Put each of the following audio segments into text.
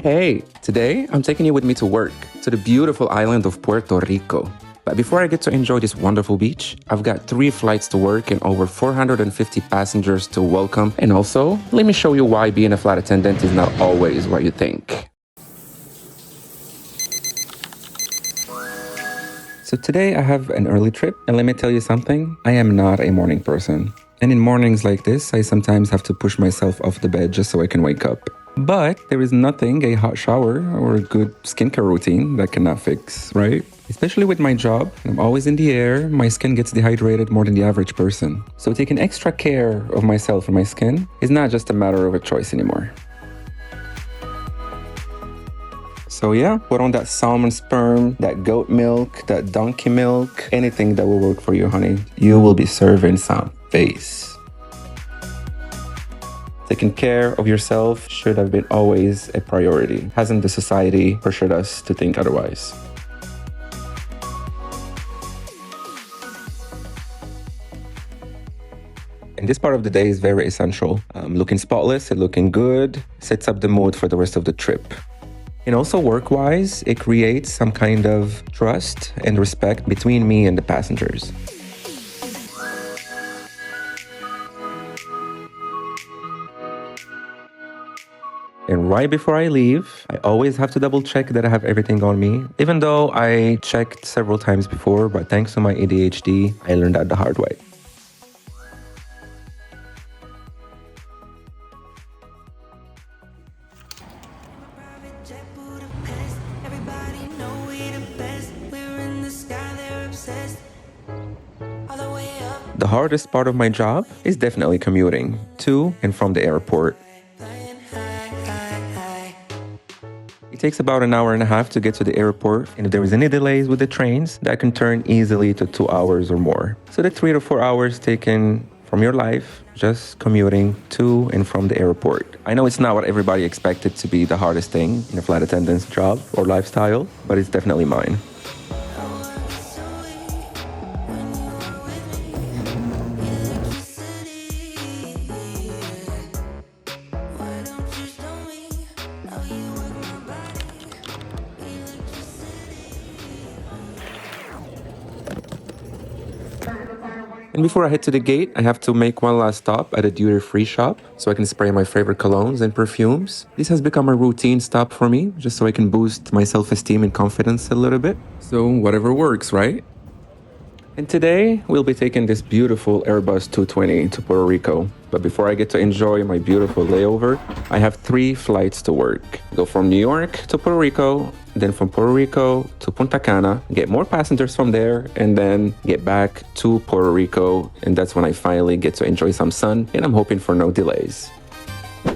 Hey, today I'm taking you with me to work, to the beautiful island of Puerto Rico. But before I get to enjoy this wonderful beach, I've got 3 flights to work and over 450 passengers to welcome. And also, let me show you why being a flight attendant is not always what you think. So today I have an early trip, and let me tell you something, I am not a morning person. And in mornings like this, I sometimes have to push myself off the bed just so I can wake up. But there is nothing a hot shower or a good skincare routine that cannot fix, right? Especially with my job, I'm always in the air, my skin gets dehydrated more than the average person. So taking extra care of myself and my skin is not just a matter of a choice anymore. So yeah, put on that salmon sperm, that goat milk, that donkey milk, anything that will work for you, honey. You will be serving some face. Taking care of yourself should have been always a priority. Hasn't the society pressured us to think otherwise? And this part of the day is very essential. Looking spotless and looking good sets up the mood for the rest of the trip. And also work-wise, it creates some kind of trust and respect between me and the passengers. And right before I leave, I always have to double check that I have everything on me. Even though I checked several times before, but thanks to my ADHD, I learned that the hard way. The hardest part of my job is definitely commuting to and from the airport. It takes about an hour and a half to get to the airport, and if there is any delays with the trains, that can turn easily to 2 hours or more. So that's 3 to 4 hours taken from your life just commuting to and from the airport. I know it's not what everybody expected to be the hardest thing in a flight attendant's job or lifestyle, but it's definitely mine. And before I head to the gate, I have to make one last stop at a duty-free shop so I can spray my favorite colognes and perfumes. This has become a routine stop for me, just so I can boost my self-esteem and confidence a little bit. So whatever works, right? And today, we'll be taking this beautiful Airbus 220 to Puerto Rico. But before I get to enjoy my beautiful layover, I have 3 flights to work. Go from New York to Puerto Rico, then from Puerto Rico to Punta Cana, get more passengers from there, and then get back to Puerto Rico. And that's when I finally get to enjoy some sun, and I'm hoping for no delays.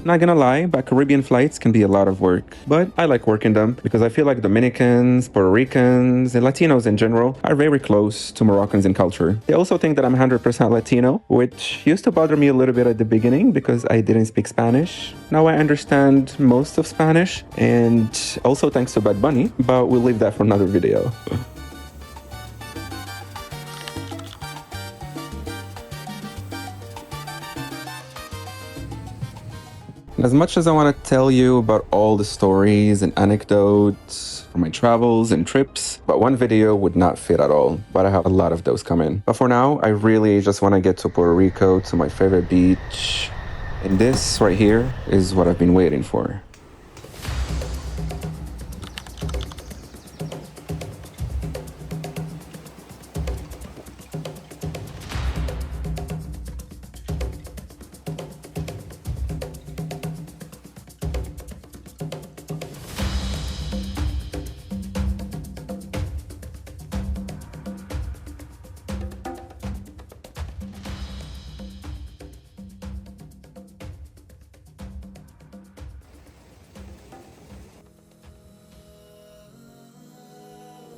Not gonna lie, but Caribbean flights can be a lot of work, but I like working them because I feel like Dominicans, Puerto Ricans, and Latinos in general are very close to Moroccans in culture. They also think that I'm 100% Latino, which used to bother me a little bit at the beginning because I didn't speak Spanish. Now I understand most of Spanish, and also thanks to Bad Bunny, but we'll leave that for another video. As much as I want to tell you about all the stories and anecdotes from my travels and trips, but one video would not fit at all, but I have a lot of those coming. But for now, I really just want to get to Puerto Rico, to my favorite beach, and this right here is what I've been waiting for.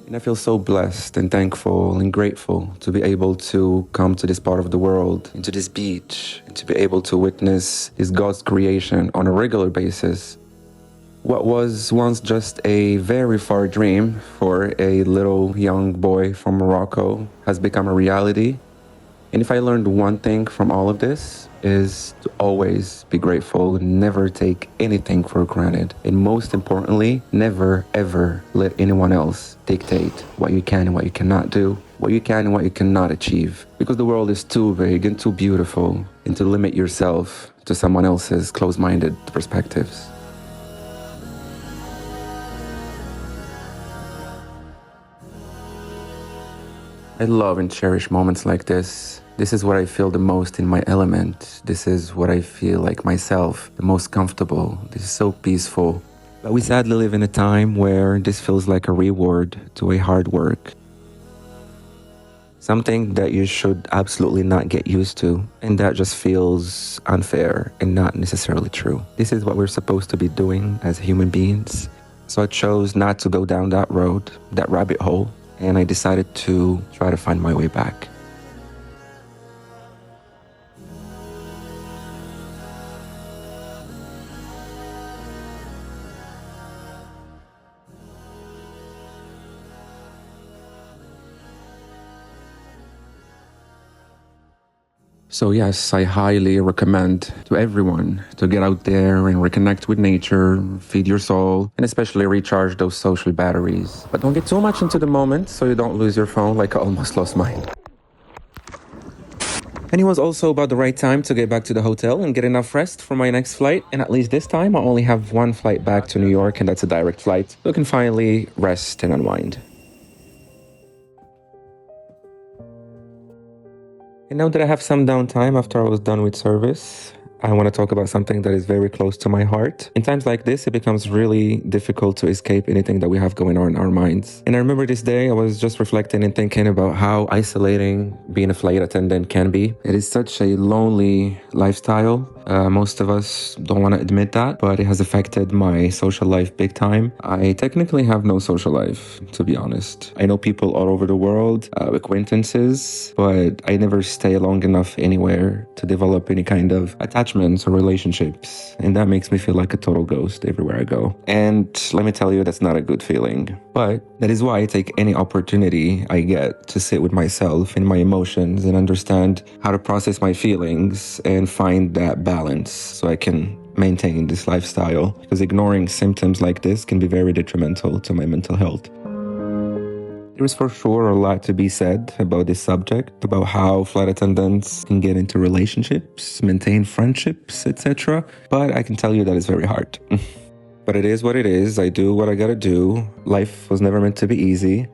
And I feel so blessed and thankful and grateful to be able to come to this part of the world, into this beach, and to be able to witness this God's creation on a regular basis. What was once just a very far dream for a little young boy from Morocco has become a reality. And if I learned one thing from all of this, is to always be grateful and never take anything for granted. And most importantly, never ever let anyone else dictate what you can and what you cannot do, what you can and what you cannot achieve. Because the world is too big and too beautiful, and to limit yourself to someone else's closed-minded perspectives. I love and cherish moments like this. This is where I feel the most in my element. This is what I feel like myself, the most comfortable. This is so peaceful. But we sadly live in a time where this feels like a reward to a hard work. Something that you should absolutely not get used to, and that just feels unfair and not necessarily true. This is what we're supposed to be doing as human beings. So I chose not to go down that road, that rabbit hole, and I decided to try to find my way back. So yes, I highly recommend to everyone to get out there and reconnect with nature, feed your soul, and especially recharge those social batteries. But don't get too much into the moment so you don't lose your phone like I almost lost mine. And it was also about the right time to get back to the hotel and get enough rest for my next flight. And at least this time, I only have one flight back to New York, and that's a direct flight. So I can finally rest and unwind. And now that I have some downtime after I was done with service, I want to talk about something that is very close to my heart. In times like this, it becomes really difficult to escape anything that we have going on in our minds. And I remember this day, I was just reflecting and thinking about how isolating being a flight attendant can be. It is such a lonely lifestyle. Most of us don't want to admit that, but it has affected my social life big time. I technically have no social life, to be honest. I know people all over the world, acquaintances, but I never stay long enough anywhere to develop any kind of attachments or relationships. And that makes me feel like a total ghost everywhere I go. And let me tell you, that's not a good feeling. But that is why I take any opportunity I get to sit with myself and my emotions and understand how to process my feelings and find that balance so I can maintain this lifestyle, because ignoring symptoms like this can be very detrimental to my mental health. There is for sure a lot to be said about this subject, about how flight attendants can get into relationships, maintain friendships, etc. But I can tell you that it's very hard. But it is what it is. I do what I gotta do. Life was never meant to be easy.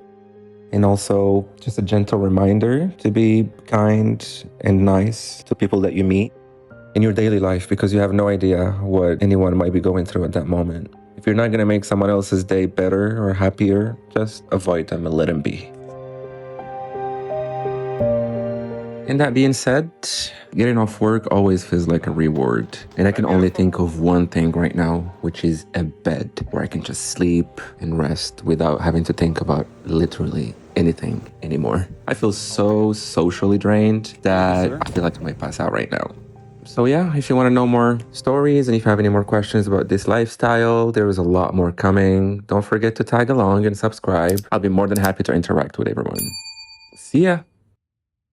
And also just a gentle reminder to be kind and nice to people that you meet in your daily life, because you have no idea what anyone might be going through at that moment. If you're not going to make someone else's day better or happier, just avoid them and let them be. And that being said, getting off work always feels like a reward. And I can only think of one thing right now, which is a bed where I can just sleep and rest without having to think about literally anything anymore. I feel so socially drained that I feel like I might pass out right now. So yeah, if you want to know more stories and if you have any more questions about this lifestyle, there is a lot more coming. Don't forget to tag along and subscribe. I'll be more than happy to interact with everyone. See ya!